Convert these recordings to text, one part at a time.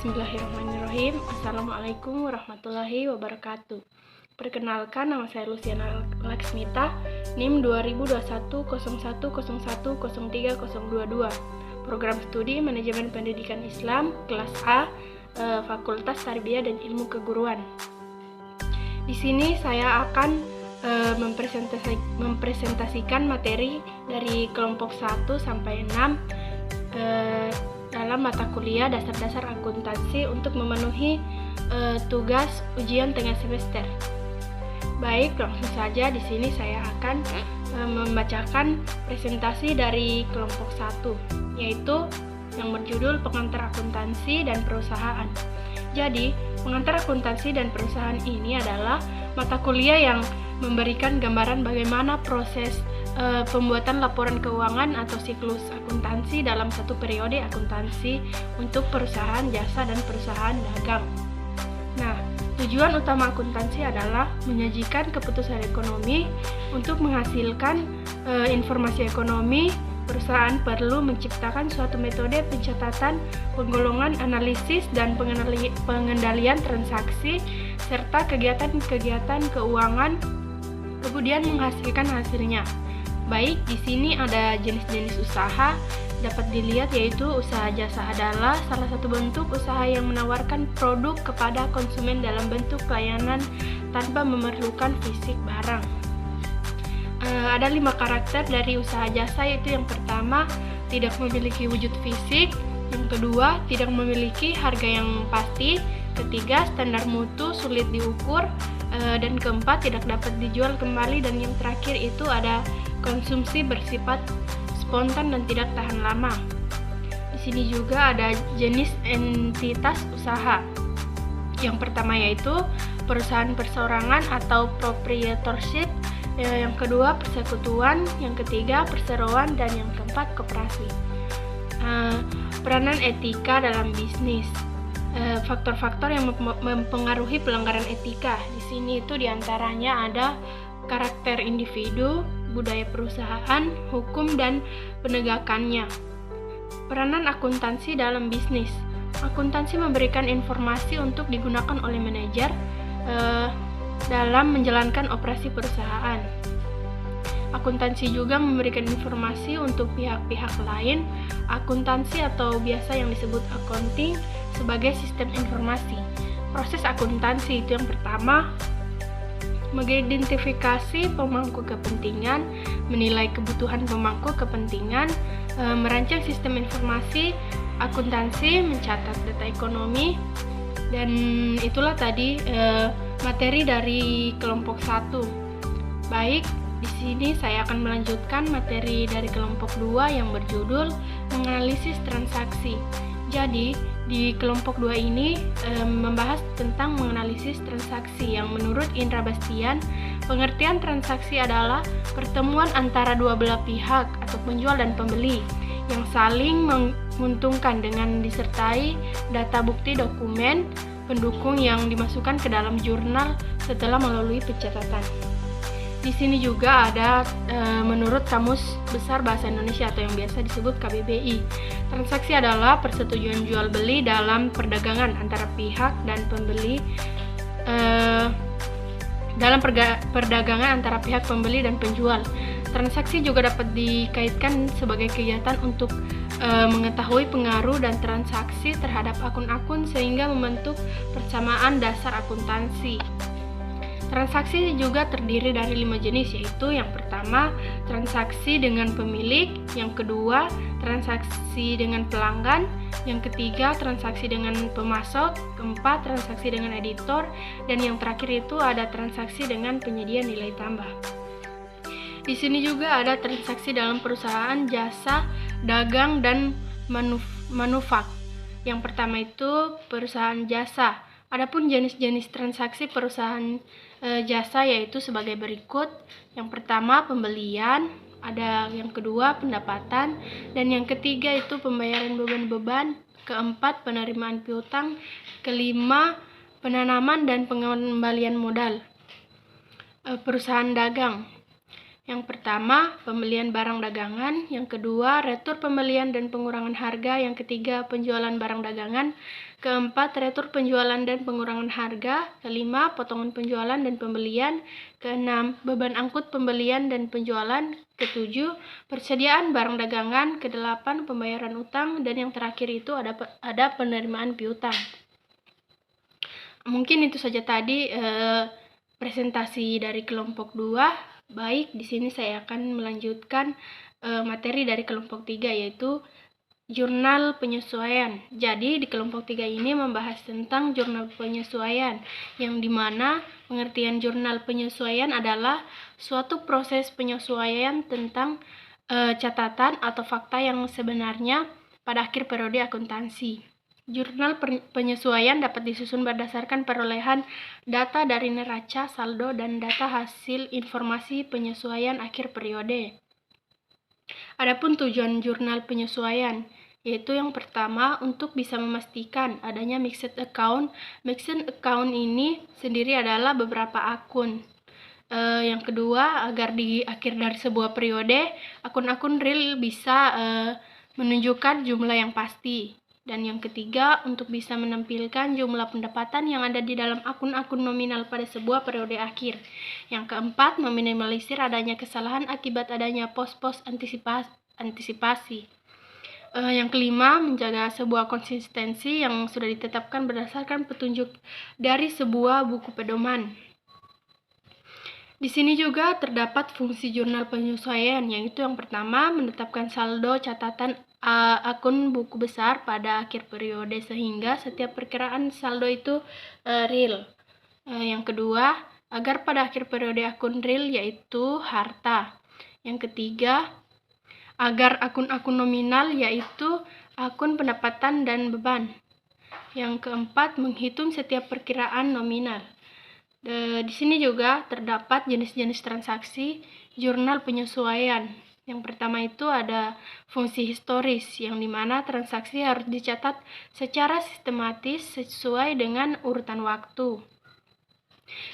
Bismillahirrahmanirrahim. Assalamualaikum warahmatullahi wabarakatuh. Perkenalkan, nama saya Luciana Laksmita, NIM 20210101030022. Program Studi Manajemen Pendidikan Islam, kelas A, Fakultas Tarbiyah dan Ilmu Keguruan. Di sini saya akan mempresentasikan materi dari kelompok 1 sampai 6 dalam mata kuliah dasar-dasar akuntansi untuk memenuhi tugas ujian tengah semester. Baik, langsung saja di sini saya akan membacakan presentasi dari kelompok 1, yaitu yang berjudul Pengantar Akuntansi dan Perusahaan. Jadi, pengantar akuntansi dan perusahaan ini adalah mata kuliah yang memberikan gambaran bagaimana proses pembuatan laporan keuangan atau siklus akuntansi dalam satu periode akuntansi untuk perusahaan jasa dan perusahaan dagang. Nah, tujuan utama akuntansi adalah menyajikan keputusan ekonomi. Untuk menghasilkan informasi ekonomi, perusahaan perlu menciptakan suatu metode pencatatan, penggolongan, analisis, dan pengendalian transaksi, serta kegiatan-kegiatan keuangan, kemudian menghasilkan hasilnya. Baik, di sini ada jenis-jenis usaha dapat dilihat, yaitu usaha jasa adalah salah satu bentuk usaha yang menawarkan produk kepada konsumen dalam bentuk pelayanan tanpa memerlukan fisik barang. Ada 5 karakter dari usaha jasa, yaitu yang pertama, tidak memiliki wujud fisik, yang kedua, tidak memiliki harga yang pasti, ketiga, standar mutu sulit diukur, dan keempat, tidak dapat dijual kembali, dan yang terakhir itu ada konsumsi bersifat spontan dan tidak tahan lama. Di sini juga ada jenis entitas usaha. Yang pertama yaitu perusahaan perseorangan atau proprietorship, yang kedua persekutuan, yang ketiga perseroan, dan yang keempat koperasi. Peranan etika dalam bisnis. Faktor-faktor yang mempengaruhi pelanggaran etika. Di sini itu diantaranya ada karakter individu, budaya perusahaan, hukum, dan penegakannya. Peranan akuntansi dalam bisnis. Akuntansi memberikan informasi untuk digunakan oleh manajer dalam menjalankan operasi perusahaan. Akuntansi juga memberikan informasi untuk pihak-pihak lain. Akuntansi atau biasa yang disebut accounting sebagai sistem informasi. Proses akuntansi itu yang pertama, mengidentifikasi pemangku kepentingan, menilai kebutuhan pemangku kepentingan, merancang sistem informasi akuntansi, mencatat data ekonomi, dan itulah tadi materi dari kelompok 1. Baik, di sini saya akan melanjutkan materi dari kelompok 2 yang berjudul menganalisis transaksi. Jadi, di kelompok 2 ini membahas tentang menganalisis transaksi, yang menurut Indra Bastian, pengertian transaksi adalah pertemuan antara dua belah pihak atau penjual dan pembeli yang saling menguntungkan dengan disertai data bukti dokumen pendukung yang dimasukkan ke dalam jurnal setelah melalui pencatatan. Di sini juga ada menurut Kamus Besar Bahasa Indonesia atau yang biasa disebut KBBI. Transaksi adalah persetujuan jual beli dalam perdagangan antara pihak dan pembeli dalam perdagangan antara pihak pembeli dan penjual. Transaksi juga dapat dikaitkan sebagai kegiatan untuk mengetahui pengaruh dan transaksi terhadap akun-akun sehingga membentuk persamaan dasar akuntansi. Transaksi juga terdiri dari 5 jenis, yaitu yang pertama, transaksi dengan pemilik, yang kedua, transaksi dengan pelanggan, yang ketiga, transaksi dengan pemasok, keempat, transaksi dengan editor, dan yang terakhir itu ada transaksi dengan penyedia nilai tambah. Di sini juga ada transaksi dalam perusahaan jasa, dagang, dan manufak. Yang pertama itu perusahaan jasa. Adapun jenis-jenis transaksi perusahaan jasa yaitu sebagai berikut. Yang pertama pembelian, ada yang kedua pendapatan, dan yang ketiga itu pembayaran beban-beban, keempat penerimaan piutang, kelima penanaman dan pengembalian modal. Perusahaan dagang. Yang pertama, pembelian barang dagangan. Yang kedua, retur pembelian dan pengurangan harga. Yang ketiga, penjualan barang dagangan. Keempat, retur penjualan dan pengurangan harga. Kelima, potongan penjualan dan pembelian. Keenam, beban angkut pembelian dan penjualan. Ketujuh, persediaan barang dagangan. Kedelapan, pembayaran utang. Dan yang terakhir itu ada penerimaan piutang. Mungkin itu saja tadi presentasi dari kelompok 2. Baik, di sini saya akan melanjutkan materi dari kelompok 3, yaitu jurnal penyesuaian. Jadi di kelompok 3 ini membahas tentang jurnal penyesuaian, yang dimana pengertian jurnal penyesuaian adalah suatu proses penyesuaian tentang catatan atau fakta yang sebenarnya pada akhir periode akuntansi. Jurnal penyesuaian dapat disusun berdasarkan perolehan data dari neraca, saldo, dan data hasil informasi penyesuaian akhir periode. Adapun tujuan jurnal penyesuaian, yaitu yang pertama untuk bisa memastikan adanya mixed account. Mixed account ini sendiri adalah beberapa akun. Yang kedua, agar di akhir dari sebuah periode, akun-akun real bisa menunjukkan jumlah yang pasti. Dan yang ketiga, untuk bisa menampilkan jumlah pendapatan yang ada di dalam akun-akun nominal pada sebuah periode akhir. Yang keempat, meminimalisir adanya kesalahan akibat adanya pos-pos antisipasi. Yang kelima, menjaga sebuah konsistensi yang sudah ditetapkan berdasarkan petunjuk dari sebuah buku pedoman. Di sini juga terdapat fungsi jurnal penyesuaian, yaitu yang pertama, menetapkan saldo catatan akun buku besar pada akhir periode sehingga setiap perkiraan saldo itu real. Yang kedua, agar pada akhir periode akun real yaitu harta. Yang ketiga, agar akun-akun nominal yaitu akun pendapatan dan beban. Yang keempat, menghitung setiap perkiraan nominal. Di sini juga terdapat jenis-jenis transaksi jurnal penyesuaian. Yang pertama itu ada fungsi historis, yang dimana transaksi harus dicatat secara sistematis sesuai dengan urutan waktu.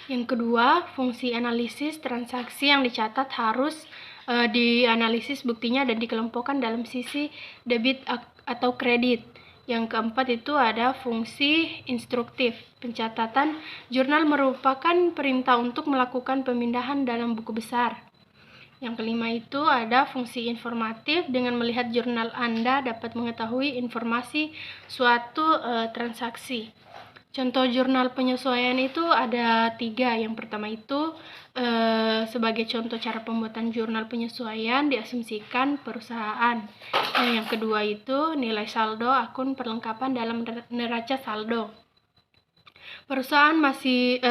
Yang kedua, fungsi analisis transaksi yang dicatat harus dianalisis buktinya dan dikelompokkan dalam sisi debit atau kredit. Yang keempat itu ada fungsi instruktif. Pencatatan jurnal merupakan perintah untuk melakukan pemindahan dalam buku besar. Yang kelima itu ada fungsi informatif. Dengan melihat jurnal Anda dapat mengetahui informasi suatu transaksi. Contoh jurnal penyesuaian itu ada 3. Yang pertama itu sebagai contoh cara pembuatan jurnal penyesuaian diasumsikan perusahaan. Yang kedua itu nilai saldo akun perlengkapan dalam neraca saldo. Perusahaan masih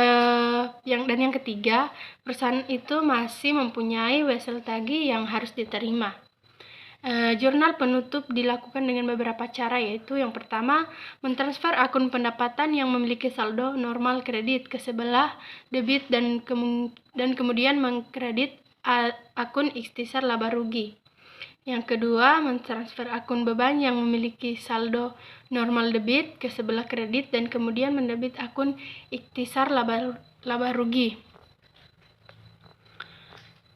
dan yang ketiga, perusahaan itu masih mempunyai wesel tagih yang harus diterima. Jurnal penutup dilakukan dengan beberapa cara, yaitu yang pertama, mentransfer akun pendapatan yang memiliki saldo normal kredit ke sebelah debit dan kemudian mengkredit akun ikhtisar laba rugi. Yang kedua, mentransfer akun beban yang memiliki saldo normal debit ke sebelah kredit dan kemudian mendebit akun ikhtisar laba rugi.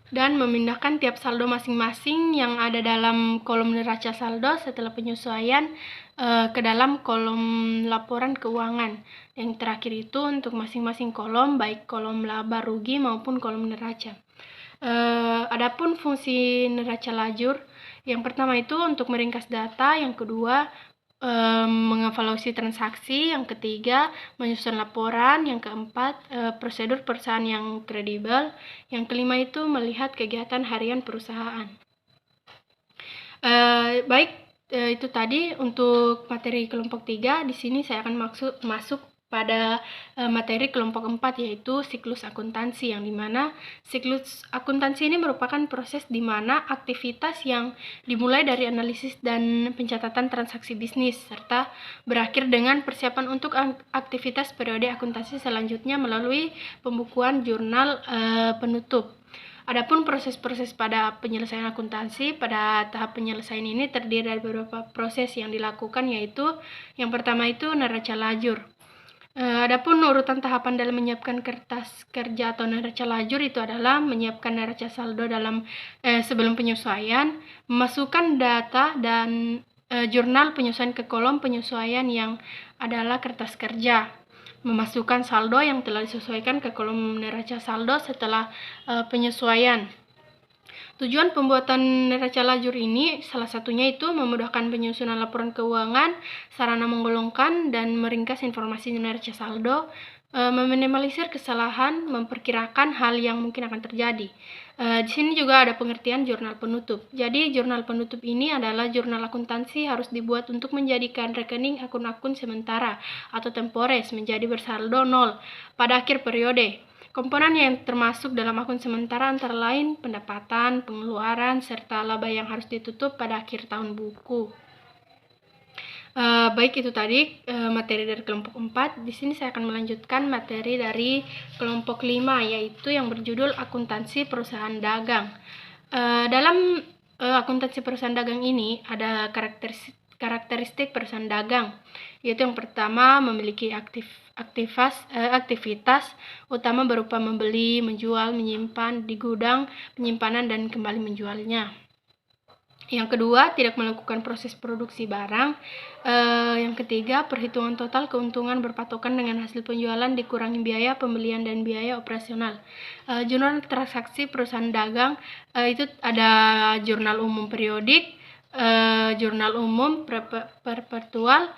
Dan memindahkan tiap saldo masing-masing yang ada dalam kolom neraca saldo setelah penyesuaian ke dalam kolom laporan keuangan. Yang terakhir itu untuk masing-masing kolom, baik kolom laba rugi maupun kolom neraca. Adapun fungsi neraca lajur, yang pertama itu untuk meringkas data, yang kedua mengevaluasi transaksi, yang ketiga menyusun laporan, yang keempat prosedur perusahaan yang kredibel, yang kelima itu melihat kegiatan harian perusahaan. Itu tadi untuk materi kelompok 3. Di sini saya akan masuk pada materi kelompok 4, yaitu siklus akuntansi, yang dimana siklus akuntansi ini merupakan proses di mana aktivitas yang dimulai dari analisis dan pencatatan transaksi bisnis serta berakhir dengan persiapan untuk aktivitas periode akuntansi selanjutnya melalui pembukuan jurnal penutup. Adapun proses-proses pada penyelesaian akuntansi, pada tahap penyelesaian ini terdiri dari beberapa proses yang dilakukan, yaitu yang pertama itu neraca lajur. Adapun urutan tahapan dalam menyiapkan kertas kerja atau neraca lajur itu adalah menyiapkan neraca saldo dalam sebelum penyesuaian, memasukkan data dan jurnal penyesuaian ke kolom penyesuaian yang adalah kertas kerja, memasukkan saldo yang telah disesuaikan ke kolom neraca saldo setelah penyesuaian. Tujuan pembuatan neraca lajur ini salah satunya itu memudahkan penyusunan laporan keuangan, sarana menggolongkan dan meringkas informasi neraca saldo, meminimalisir kesalahan, memperkirakan hal yang mungkin akan terjadi. Di sini juga ada pengertian jurnal penutup. Jadi jurnal penutup ini adalah jurnal akuntansi harus dibuat untuk menjadikan rekening akun-akun sementara atau tempores menjadi bersaldo 0 pada akhir periode. Komponen yang termasuk dalam akun sementara antara lain pendapatan, pengeluaran, serta laba yang harus ditutup pada akhir tahun buku. Baik, itu tadi materi dari kelompok 4. Di sini saya akan melanjutkan materi dari kelompok 5, yaitu yang berjudul akuntansi perusahaan dagang. Dalam akuntansi perusahaan dagang ini ada karakteristik perusahaan dagang, yaitu yang pertama memiliki aktivitas utama berupa membeli, menjual, menyimpan di gudang penyimpanan dan kembali menjualnya. Yang kedua, tidak melakukan proses produksi barang. Yang ketiga, perhitungan total keuntungan berpatokan dengan hasil penjualan dikurangi biaya pembelian dan biaya operasional. Jurnal transaksi perusahaan dagang itu ada jurnal umum periodik, jurnal umum perpetual,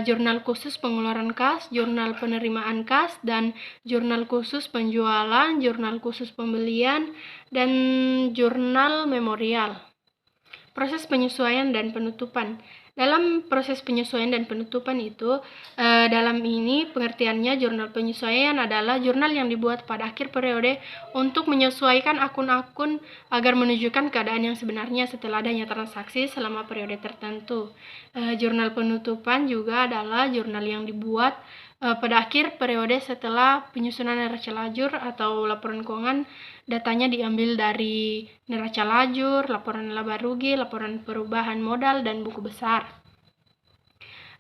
jurnal khusus pengeluaran kas, jurnal penerimaan kas, dan jurnal khusus penjualan, jurnal khusus pembelian, dan jurnal memorial. Proses penyesuaian dan penutupan. Dalam proses penyesuaian dan penutupan itu, dalam ini pengertiannya jurnal penyesuaian adalah jurnal yang dibuat pada akhir periode untuk menyesuaikan akun-akun agar menunjukkan keadaan yang sebenarnya setelah adanya transaksi selama periode tertentu. Jurnal penutupan juga adalah jurnal yang dibuat pada akhir periode setelah penyusunan neraca lajur atau laporan keuangan. Datanya diambil dari neraca lajur, laporan laba rugi, laporan perubahan modal, dan buku besar.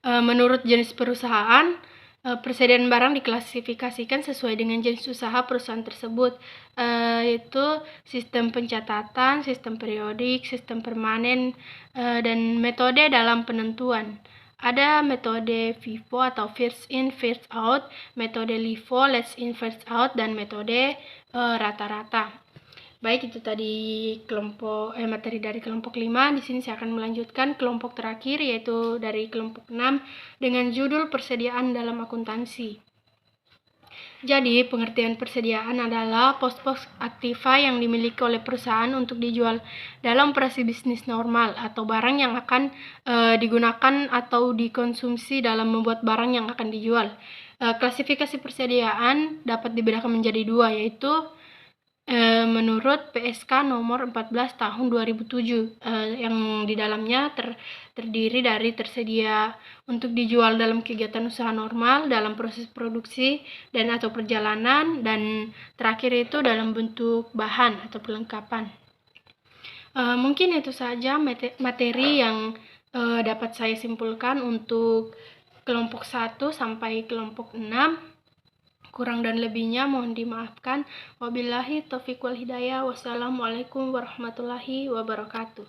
Menurut jenis perusahaan, persediaan barang diklasifikasikan sesuai dengan jenis usaha perusahaan tersebut, yaitu sistem pencatatan, sistem periodik, sistem permanen, dan metode dalam penentuan. Ada metode FIFO atau first in first out, metode LIFO last in first out, dan metode rata-rata. Baik, itu tadi materi dari kelompok 5. Di sini saya akan melanjutkan kelompok terakhir, yaitu dari kelompok 6 dengan judul persediaan dalam akuntansi. Jadi, pengertian persediaan adalah pos-pos aktiva yang dimiliki oleh perusahaan untuk dijual dalam operasi bisnis normal atau barang yang akan digunakan atau dikonsumsi dalam membuat barang yang akan dijual. Klasifikasi persediaan dapat dibedakan menjadi dua, yaitu menurut PSK nomor 14 tahun 2007, yang di dalamnya terdiri dari tersedia untuk dijual dalam kegiatan usaha normal, dalam proses produksi dan atau perjalanan, dan terakhir itu dalam bentuk bahan atau perlengkapan. Mungkin itu saja materi yang dapat saya simpulkan untuk kelompok 1 sampai kelompok 6. Kurang dan lebihnya mohon dimaafkan. Wabillahi taufiq wal hidayah. Wassalamualaikum warahmatullahi wabarakatuh.